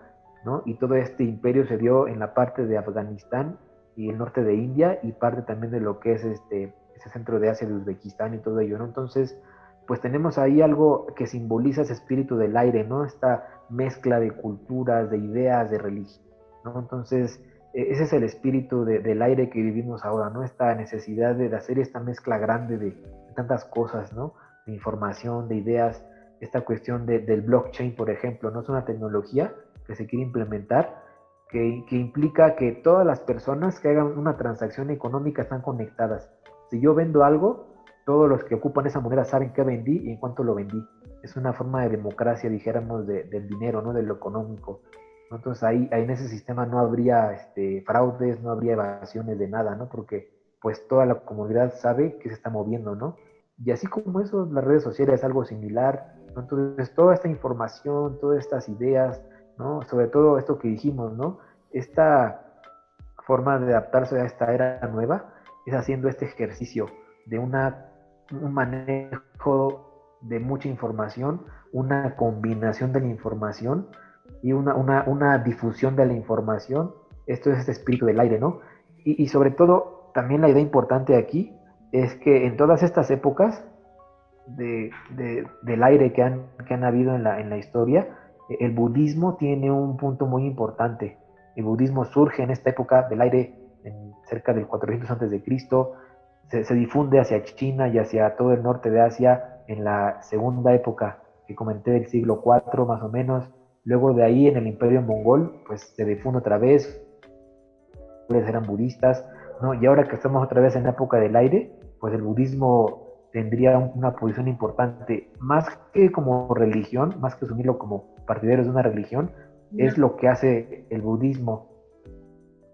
¿no? Y todo este imperio se dio en la parte de Afganistán y el norte de India y parte también de lo que es ese centro de Asia, de Uzbekistán y todo ello, ¿no? Entonces, pues tenemos ahí algo que simboliza ese espíritu del aire, ¿no? Esta mezcla de culturas, de ideas, de religión, ¿no? Entonces, ese es el espíritu del aire que vivimos ahora, ¿no? Esta necesidad de hacer esta mezcla grande de tantas cosas, ¿no? De información, de ideas, esta cuestión del blockchain, por ejemplo, ¿no? Es una tecnología que se quiere implementar que implica que todas las personas que hagan una transacción económica están conectadas. Si yo vendo algo, todos los que ocupan esa moneda saben qué vendí y en cuánto lo vendí. Es una forma de democracia, dijéramos, del dinero, ¿no? De lo económico. Entonces ahí en ese sistema no habría fraudes, no habría evasiones de nada, ¿no? Porque pues toda la comunidad sabe que se está moviendo, ¿no? Y así como eso, las redes sociales es algo similar, ¿no? Entonces toda esta información, todas estas ideas, ¿no? Sobre todo esto que dijimos, ¿no? Esta forma de adaptarse a esta era nueva es haciendo este ejercicio de un manejo de mucha información, una combinación de la información y una difusión de la información. Esto es este espíritu del aire, ¿no? Y sobre todo, también la idea importante aquí es que en todas estas épocas del aire que han habido en la historia, el budismo tiene un punto muy importante. El budismo surge en esta época del aire, cerca del 400 a.C., se difunde hacia China y hacia todo el norte de Asia en la segunda época que comenté del siglo IV más o menos. Luego de ahí en el imperio mongol pues se difunde otra vez, eran budistas, ¿no? Y ahora que estamos otra vez en la época del aire, pues el budismo tendría una posición importante, más que como religión, más que asumirlo como partidarios de una religión, es lo que hace el budismo,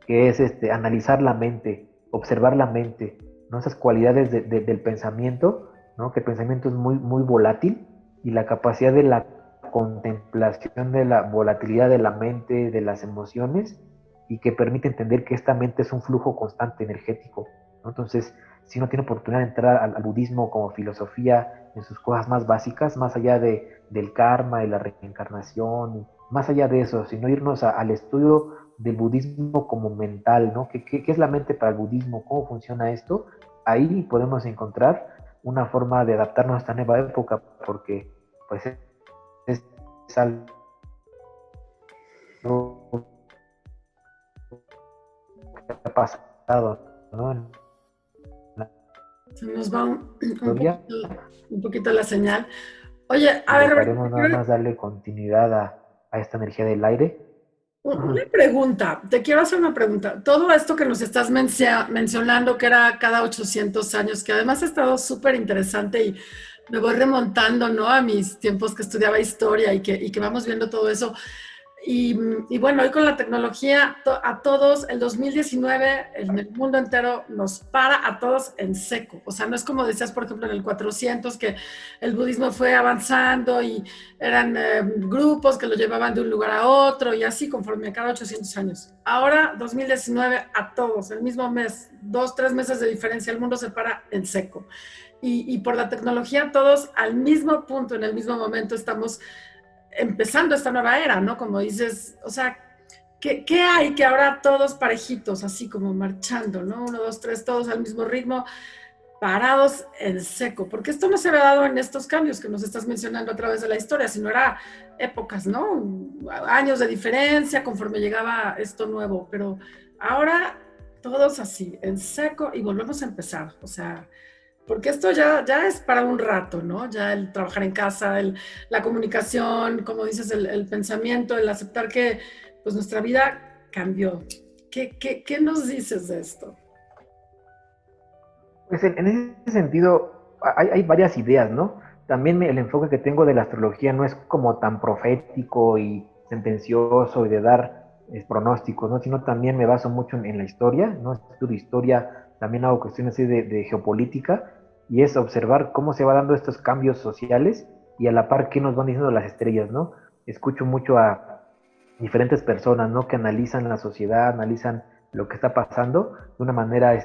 que es analizar la mente, observar la mente, ¿no? Esas cualidades del pensamiento, ¿no? Que el pensamiento es muy, muy volátil, y la capacidad de la contemplación de la volatilidad de la mente, de las emociones, y que permite entender que esta mente es un flujo constante energético, ¿no? Entonces, si uno tiene oportunidad de entrar al budismo como filosofía en sus cosas más básicas, más allá del karma y la reencarnación, más allá de eso, sino irnos al estudio del budismo como mental, ¿no? ¿Qué es la mente para el budismo? ¿Cómo funciona esto? Ahí podemos encontrar una forma de adaptarnos a esta nueva época, porque pues es algo que ha pasado, ¿no? Se nos va un poquito la señal. Oye, a ver, queremos nada más darle continuidad a esta energía del aire. Una pregunta, te quiero hacer una pregunta. Todo esto que nos estás mencionando, que era cada 800 años, que además ha estado súper interesante y me voy remontando, ¿no? A mis tiempos que estudiaba historia y que vamos viendo todo eso. Y bueno, hoy con la tecnología, a todos, el 2019 en el mundo entero nos para a todos en seco. O sea, no es como decías, por ejemplo, en el 400, que el budismo fue avanzando y eran grupos que lo llevaban de un lugar a otro y así conforme a cada 800 años. Ahora, 2019, a todos, el mismo mes, 2, 3 meses de diferencia, el mundo se para en seco. Y por la tecnología, todos al mismo punto, en el mismo momento, estamos empezando esta nueva era, ¿no? Como dices, o sea, ¿qué hay que ahora todos parejitos, así como marchando, ¿no? 1, 2, 3, todos al mismo ritmo, parados en seco? Porque esto no se había dado en estos cambios que nos estás mencionando a través de la historia, sino era épocas, ¿no? Años de diferencia conforme llegaba esto nuevo, pero ahora todos así, en seco y volvemos a empezar, o sea, porque esto ya es para un rato, ¿no? Ya el trabajar en casa, la comunicación, como dices, el pensamiento, el aceptar que pues, nuestra vida cambió. ¿Qué nos dices de esto? Pues en ese sentido hay varias ideas, ¿no? También el enfoque que tengo de la astrología no es como tan profético y sentencioso y de dar pronósticos, ¿no? Sino también me baso mucho en la historia, ¿no? Estudio historia, también hago cuestiones así de geopolítica, y es observar cómo se van dando estos cambios sociales y a la par qué nos van diciendo las estrellas, ¿no? Escucho mucho a diferentes personas, ¿no? Que analizan la sociedad, analizan lo que está pasando de una manera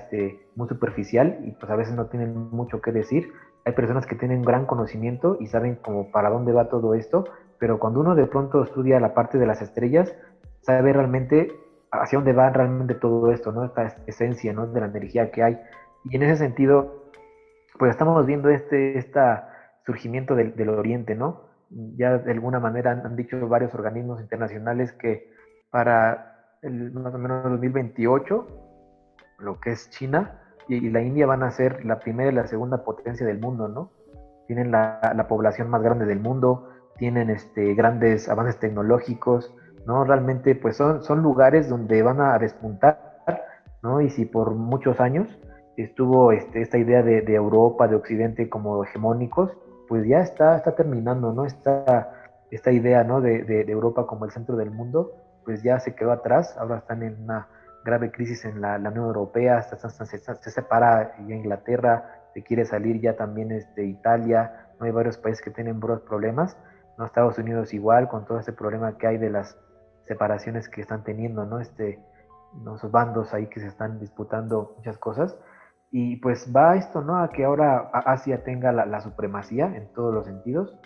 muy superficial y pues a veces no tienen mucho que decir. Hay personas que tienen gran conocimiento y saben como para dónde va todo esto, pero cuando uno de pronto estudia la parte de las estrellas, sabe realmente hacia dónde va realmente todo esto, ¿no? Esta esencia, ¿no? De la energía que hay. Y en ese sentido, pues estamos viendo surgimiento del Oriente, ¿no? Ya de alguna manera han dicho varios organismos internacionales que para más o menos 2028, lo que es China y la India van a ser la primera y la segunda potencia del mundo, ¿no? Tienen la población más grande del mundo, tienen grandes avances tecnológicos, ¿no? Realmente pues son lugares donde van a despuntar, ¿no? Y si por muchos años estuvo esta idea de Europa, de Occidente como hegemónicos, pues ya está terminando, ¿no? Esta idea, ¿no? de Europa como el centro del mundo, pues ya se quedó atrás. Ahora están en una grave crisis en la Unión Europea, se separa ya Inglaterra, se quiere salir ya también Italia, ¿no? Hay varios países que tienen varios problemas, ¿no? Estados Unidos igual, con todo este problema que hay de las separaciones que están teniendo, ¿no? Esos bandos ahí que se están disputando muchas cosas. Y pues va esto, ¿no? A que ahora Asia tenga la supremacía en todos los sentidos,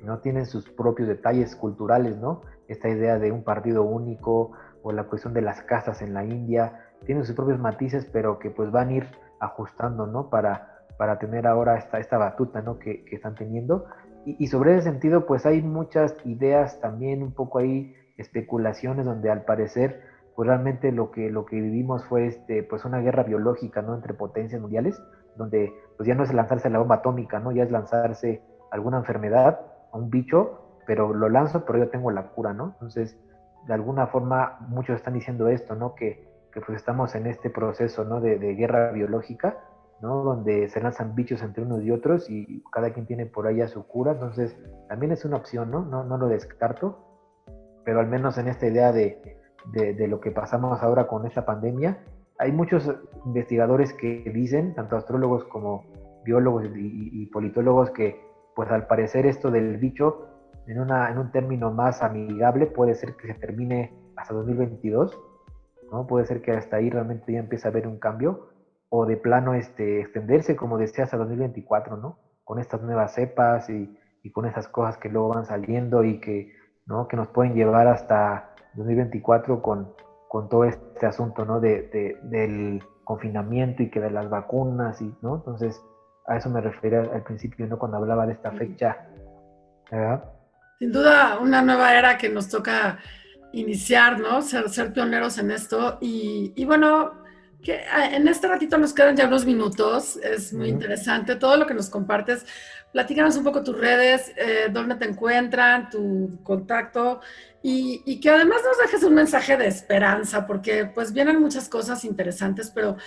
¿no? Tienen sus propios detalles culturales, ¿no? Esta idea de un partido único o la cuestión de las castas en la India, tienen sus propios matices, pero que pues van a ir ajustando, ¿no? Para tener ahora esta batuta, ¿no? Que están teniendo. Y sobre ese sentido, pues hay muchas ideas también, un poco ahí, especulaciones, donde al parecer pues realmente lo que vivimos fue pues una guerra biológica, ¿no? Entre potencias mundiales, donde pues ya no es lanzarse la bomba atómica, ¿no? Ya es lanzarse alguna enfermedad, a un bicho, pero lo lanzo, pero yo tengo la cura, ¿no? Entonces, de alguna forma, muchos están diciendo esto, ¿no? Que pues estamos en este proceso, ¿no? De guerra biológica, ¿no? Donde se lanzan bichos entre unos y otros y cada quien tiene por allá su cura. Entonces, también es una opción, ¿no? No lo descarto, pero al menos en esta idea de lo que pasamos ahora con esta pandemia, hay muchos investigadores que dicen, tanto astrólogos como biólogos y politólogos, que pues al parecer esto del bicho en un término más amigable puede ser que se termine hasta 2022, ¿no? Puede ser que hasta ahí realmente ya empiece a haber un cambio, o de plano extenderse, como decía, hasta 2024, ¿no? Con estas nuevas cepas y con esas cosas que luego van saliendo y que, ¿no? Que nos pueden llevar hasta 2024 con todo este asunto, ¿no? Del confinamiento y que de las vacunas, ¿no? Entonces, a eso me refería al principio, ¿no? Cuando hablaba de esta fecha, ¿verdad? Sin duda, una nueva era que nos toca iniciar, ¿no? Ser pioneros en esto. Y bueno, que en este ratito nos quedan ya unos minutos. Es muy interesante todo lo que nos compartes. Platícanos un poco tus redes, dónde te encuentran, tu contacto y que además nos dejes un mensaje de esperanza, porque pues vienen muchas cosas interesantes, pero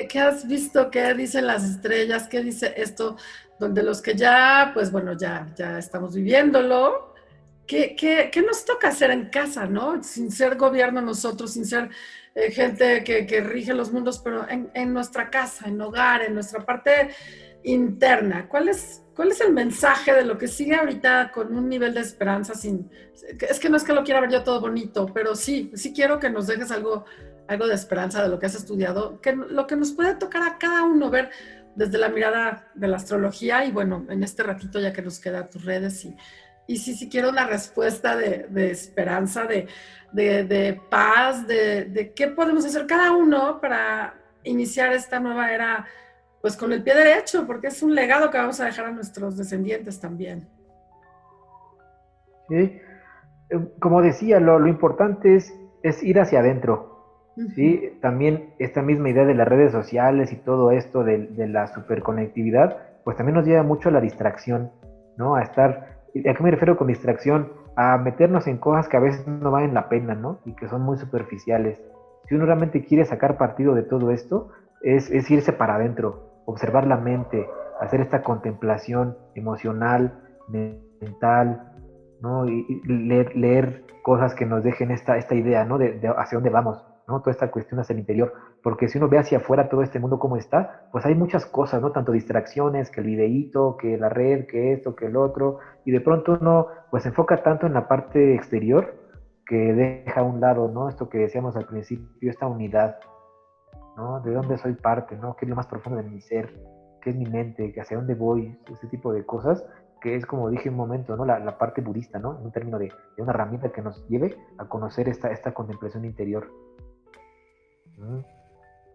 ¿Qué has visto? ¿Qué dicen las estrellas? ¿Qué dice esto? Donde los que ya, pues bueno, ya estamos viviéndolo. ¿Qué nos toca hacer en casa, ¿no? Sin ser gobierno nosotros, sin ser gente que rige los mundos, pero en nuestra casa, en hogar, en nuestra parte interna. ¿Cuál es el mensaje de lo que sigue ahorita con un nivel de esperanza? Es que no es que lo quiera ver yo todo bonito, pero sí quiero que nos dejes algo de esperanza de lo que has estudiado, lo que nos puede tocar a cada uno ver desde la mirada de la astrología y bueno, en este ratito ya que nos queda tus redes y sí quiero una respuesta de esperanza, de paz, de qué podemos hacer cada uno para iniciar esta nueva era pues con el pie derecho, porque es un legado que vamos a dejar a nuestros descendientes también. Sí, como decía, lo importante es ir hacia adentro. Sí, también esta misma idea de las redes sociales y todo esto de la superconectividad, pues también nos lleva mucho a la distracción, ¿no? ¿A qué me refiero con distracción? A meternos en cosas que a veces no valen la pena, ¿no? Y que son muy superficiales. Si uno realmente quiere sacar partido de todo esto, es irse para adentro, observar la mente, hacer esta contemplación emocional, mental, ¿no? Y leer cosas que nos dejen esta idea, ¿no? De hacia dónde vamos, ¿no? Toda esta cuestión hacia el interior, porque si uno ve hacia afuera todo este mundo como está, pues hay muchas cosas, ¿no? Tanto distracciones, que el videíto, que la red, que esto, que el otro, y de pronto uno pues se enfoca tanto en la parte exterior que deja a un lado, ¿no? Esto que decíamos al principio, esta unidad, ¿no? ¿De dónde soy parte, ¿no? ¿Qué es lo más profundo de mi ser? ¿Qué es mi mente? ¿Hacia dónde voy? Ese tipo de cosas, que es como dije un momento, ¿no? La parte budista, ¿no? En un término de una herramienta que nos lleve a conocer esta contemplación interior.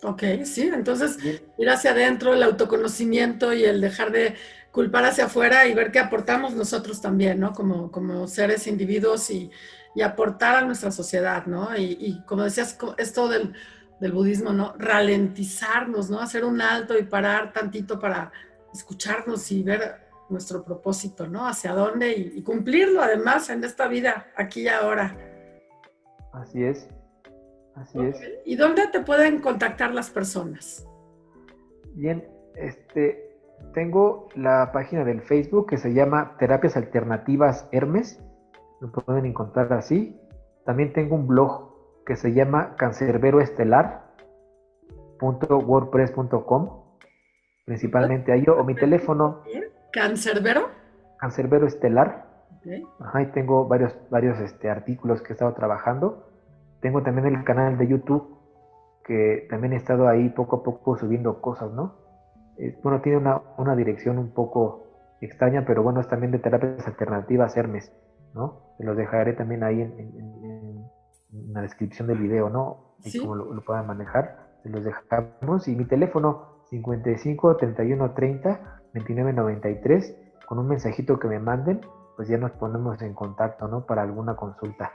Ok, sí, entonces ir hacia adentro, el autoconocimiento y el dejar de culpar hacia afuera y ver qué aportamos nosotros también, ¿no? Como seres, individuos y aportar a nuestra sociedad, ¿no? Y como decías, esto del budismo, ¿no? Ralentizarnos, ¿no? Hacer un alto y parar tantito para escucharnos y ver nuestro propósito, ¿no? Hacia dónde y cumplirlo además en esta vida, aquí y ahora. Así es. Así es. ¿Y dónde te pueden contactar las personas? Bien, tengo la página del Facebook que se llama Terapias Alternativas Hermes, lo pueden encontrar así. También tengo un blog que se llama cancerberoestelar.wordpress.com, principalmente ahí, o mi teléfono. ¿Cancerbero? Cancerbero Estelar. Okay. Ajá, y tengo varios artículos que he estado trabajando. Tengo también el canal de YouTube, que también he estado ahí poco a poco subiendo cosas, ¿no? Bueno, tiene una dirección un poco extraña, pero bueno, es también de Terapias Alternativas Hermes, ¿no? Se los dejaré también ahí en la descripción del video, ¿no? Y ¿sí? como lo puedan manejar, se los dejamos. Y mi teléfono, 55 31 30 29 93, con un mensajito que me manden, pues ya nos ponemos en contacto, ¿no? Para alguna consulta.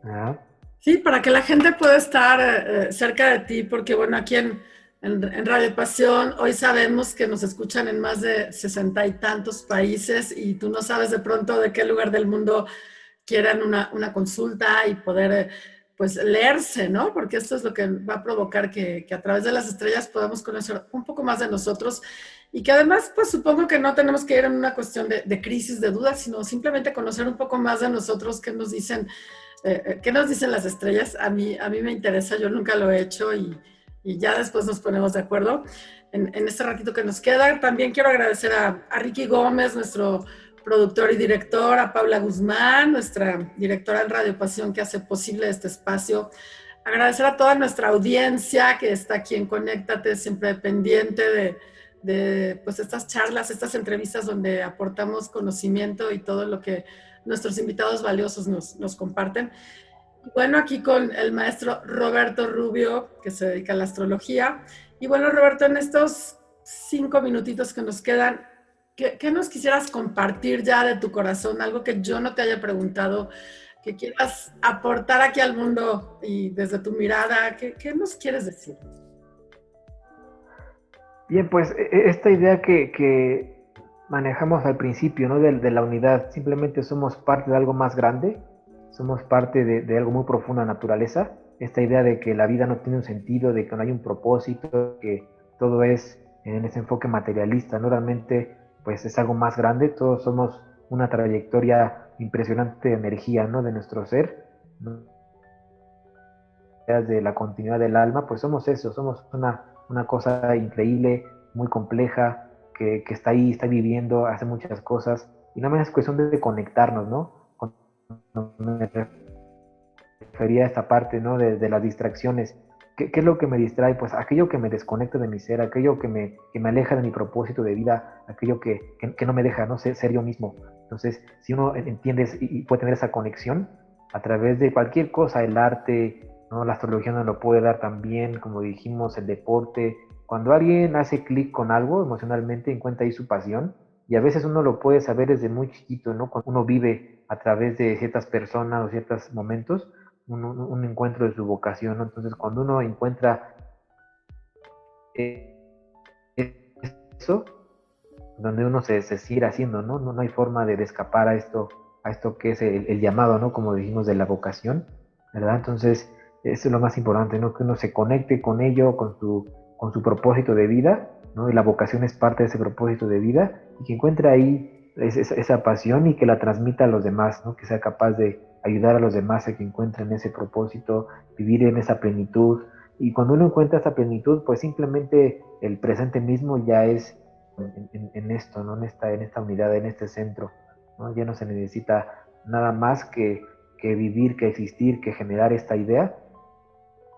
¿Ah? Sí, para que la gente pueda estar cerca de ti, porque bueno, aquí en Radio Pasión hoy sabemos que nos escuchan en más de 60 y tantos países y tú no sabes de pronto de qué lugar del mundo quieran una consulta y poder pues leerse, ¿no? Porque esto es lo que va a provocar que a través de las estrellas podamos conocer un poco más de nosotros y que además pues supongo que no tenemos que ir en una cuestión de crisis, de dudas, sino simplemente conocer un poco más de nosotros, qué nos dicen las estrellas. A mí me interesa, yo nunca lo he hecho y ya después nos ponemos de acuerdo en este ratito que nos queda. También quiero agradecer a Ricky Gómez, nuestro productor y director, a Paula Guzmán, nuestra directora en Radio Pasión que hace posible este espacio. Agradecer a toda nuestra audiencia que está aquí en Conéctate, siempre pendiente de pues estas charlas, estas entrevistas donde aportamos conocimiento y todo lo que nuestros invitados valiosos nos comparten. Y bueno, aquí con el maestro Roberto Rubio, que se dedica a la astrología. Y bueno, Roberto, en estos 5 minutitos que nos quedan, ¿qué nos quisieras compartir ya de tu corazón? Algo que yo no te haya preguntado, que quieras aportar aquí al mundo y desde tu mirada, ¿qué nos quieres decir? Bien, pues esta idea que manejamos al principio, ¿no? De la unidad, simplemente somos parte de algo más grande, somos parte de algo muy profundo en la naturaleza, esta idea de que la vida no tiene un sentido, de que no hay un propósito, que todo es en ese enfoque materialista, ¿no? Realmente, pues es algo más grande, todos somos una trayectoria impresionante de energía, ¿no? De nuestro ser, ¿no? De la continuidad del alma, pues somos eso, somos una cosa increíble, muy compleja, que está ahí, está viviendo, hace muchas cosas, y nada más es cuestión de conectarnos, ¿no? Cuando me refería a esta parte, ¿no? De las distracciones. ¿Qué es lo que me distrae? Pues aquello que me desconecta de mi ser, aquello que me aleja de mi propósito de vida, aquello que no me deja, ¿no? Ser yo mismo. Entonces, si uno entiende y puede tener esa conexión a través de cualquier cosa, el arte, ¿no? La astrología nos lo puede dar también, como dijimos, el deporte. Cuando alguien hace clic con algo emocionalmente, encuentra ahí su pasión, y a veces uno lo puede saber desde muy chiquito, ¿no? Cuando uno vive a través de ciertas personas o ciertos momentos, un encuentro de su vocación, ¿no? Entonces, cuando uno encuentra eso, donde uno se sigue haciendo, ¿no? No hay forma de escapar a esto que es el llamado, ¿no? Como dijimos, de la vocación, ¿verdad? Entonces, eso es lo más importante, ¿no? Que uno se conecte con ello, con su propósito de vida, ¿no? Y la vocación es parte de ese propósito de vida, y que encuentre ahí esa pasión y que la transmita a los demás, ¿no? Que sea capaz de ayudar a los demás a que encuentren ese propósito, vivir en esa plenitud. Y cuando uno encuentra esa plenitud, pues simplemente el presente mismo ya es en esto, ¿no? En esta unidad, en este centro, ¿no? Ya no se necesita nada más que vivir, que existir, que generar esta idea,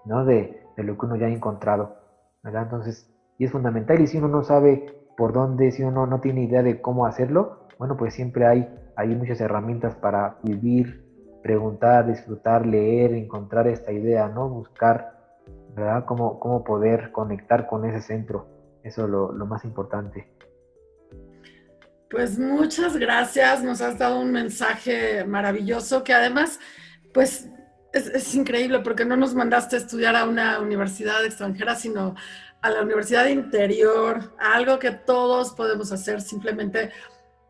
¿no? De lo que uno ya ha encontrado, ¿verdad? Entonces, y es fundamental, y si uno no sabe por dónde, si uno no tiene idea de cómo hacerlo, bueno, pues siempre hay muchas herramientas para vivir, preguntar, disfrutar, leer, encontrar esta idea, ¿no? Buscar, ¿verdad? Cómo poder conectar con ese centro. Eso es lo más importante. Pues muchas gracias, nos has dado un mensaje maravilloso que además, pues es increíble porque no nos mandaste a estudiar a una universidad extranjera, sino a la universidad interior, a algo que todos podemos hacer, simplemente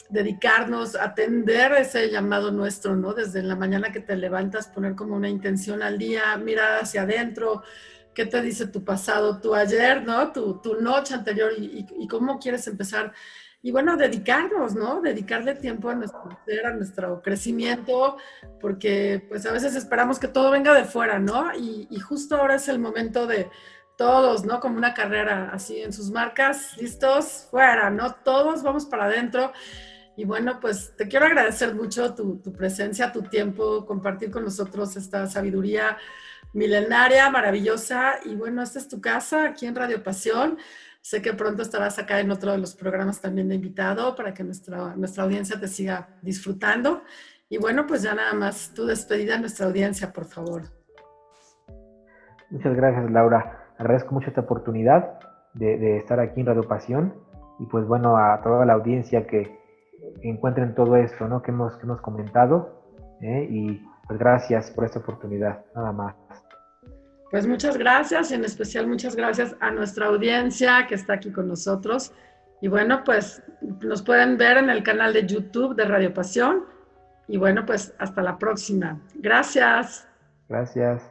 dedicarnos a atender ese llamado nuestro, ¿no? Desde la mañana que te levantas, poner como una intención al día, mirar hacia adentro, qué te dice tu pasado, tu ayer, ¿no? Tu noche anterior y cómo quieres empezar. Y bueno, dedicarnos, ¿no? Dedicarle tiempo a nuestro ser, a nuestro crecimiento, porque pues a veces esperamos que todo venga de fuera, ¿no? Y justo ahora es el momento de todos, ¿no? Como una carrera, así en sus marcas, listos, fuera, ¿no? Todos vamos para adentro. Y bueno, pues te quiero agradecer mucho tu presencia, tu tiempo, compartir con nosotros esta sabiduría milenaria, maravillosa. Y bueno, esta es tu casa aquí en Radio Pasión. Sé que pronto estarás acá en otro de los programas también de invitado para que nuestra audiencia te siga disfrutando. Y bueno, pues ya nada más tu despedida a nuestra audiencia, por favor. Muchas gracias, Laura. Agradezco mucho esta oportunidad de estar aquí en Radio Pasión. Y pues bueno, a toda la audiencia que encuentren todo esto, ¿no? que hemos comentado, y pues gracias por esta oportunidad, nada más. Pues muchas gracias, y en especial muchas gracias a nuestra audiencia que está aquí con nosotros. Y bueno, pues nos pueden ver en el canal de YouTube de Radio Pasión. Y bueno, pues hasta la próxima. Gracias. Gracias.